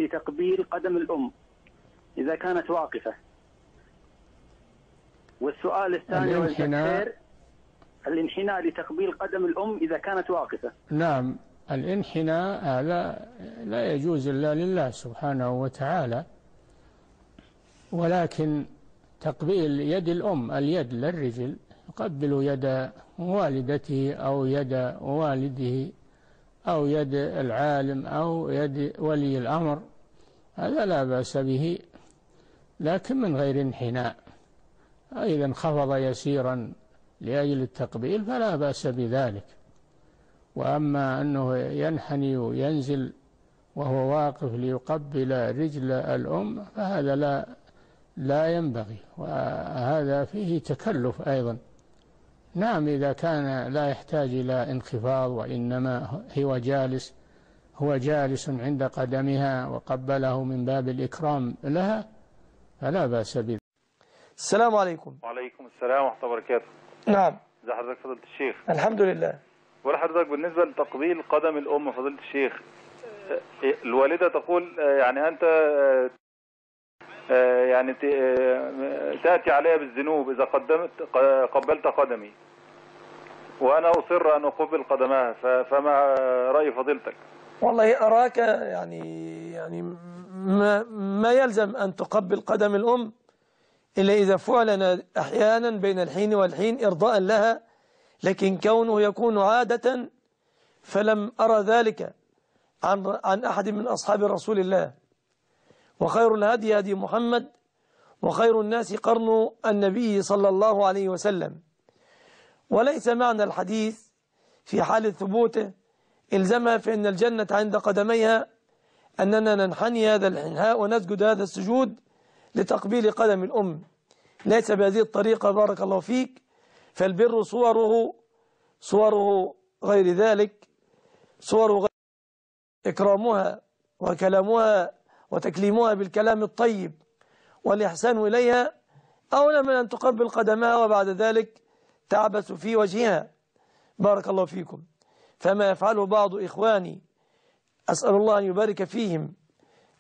لتقبيل قدم الأم إذا كانت واقفة. والسؤال الثاني الانحناء لتقبيل قدم الأم إذا كانت واقفة. نعم، الانحناء لا يجوز إلا لله سبحانه وتعالى، ولكن تقبيل يد الأم، اليد للرجل، يقبل يد والدته أو يد والده أو يد العالم أو يد ولي الأمر، هذا لا بأس به، لكن من غير انحناء. إذا انخفض يسيرا لأجل التقبيل فلا بأس بذلك. وأما أنه ينحني وينزل وهو واقف ليقبل رجل الأم فهذا لا ينبغي، وهذا فيه تكلف أيضا. نعم، إذا كان لا يحتاج إلى انخفاض وإنما هو جالس عند قدمها وقبله من باب الإكرام لها فلا بأس به. السلام عليكم. وعليكم السلام ورحمة الله وبركاته. نعم. ازي حضرتك فضيلة الشيخ؟ الحمد لله. ولحضرتك بالنسبة لتقبيل قدم الأم فضيلة الشيخ، الوالدة تقول يعني أنت يعني تأتي علي بالذنوب إذا قبلت قدمي، وأنا أصر أن أقبل قدمها، فما رأي فضيلتك؟ والله أراك يعني ما يلزم أن تقبل قدم الأم إلا إذا فعلنا أحيانا بين الحين والحين إرضاء لها، لكن كونه يكون عادة فلم أرى ذلك عن أحد من أصحاب رسول الله. وخير الهدي هدي محمد، وخير الناس قرن النبي صلى الله عليه وسلم. وليس معنى الحديث في حال ثبوته إلزمها فإن الجنة عند قدميها أننا ننحني هذا الانحناء ونسجد هذا السجود لتقبيل قدم الأم، ليس بهذه الطريقة بارك الله فيك. فالبر صوره غير ذلك، صوره غير إكرامها وكلامها وتكليمها بالكلام الطيب والإحسان إليها، أولى من أن تقبل قدمها وبعد ذلك تعبث في وجهها بارك الله فيكم. فما يفعله بعض إخواني أسأل الله أن يبارك فيهم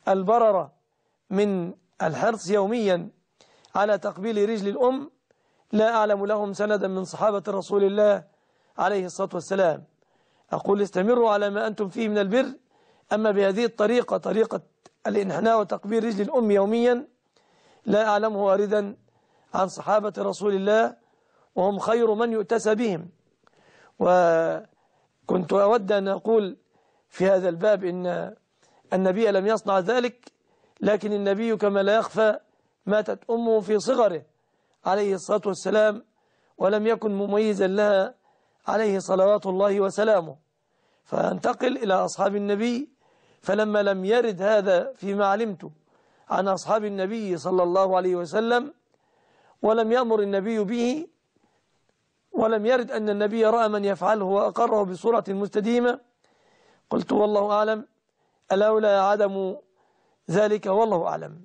البررة من الحرص يوميا على تقبيل رجل الأم، لا أعلم لهم سندا من صحابة رسول الله عليه الصلاة والسلام. أقول استمروا على ما أنتم فيه من البر، أما بهذه الطريقة، طريقة الانحناء وتقبيل رجل الأم يوميا، لا أعلمه واردا عن صحابة رسول الله، وهم خير من يؤتسى بهم. وكنت أود أن أقول في هذا الباب إن النبي لم يصنع ذلك، لكن النبي كما لا يخفى ماتت أمه في صغره عليه الصلاة والسلام، ولم يكن مميزا لها عليه صلوات الله وسلامه. فانتقل إلى أصحاب النبي، فلما لم يرد هذا فيما علمت عن أصحاب النبي صلى الله عليه وسلم، ولم يأمر النبي به، ولم يرد أن النبي رأى من يفعله وأقره بصورة مستديمة، قلت والله أعلم، الأولى عدم ذلك والله أعلم.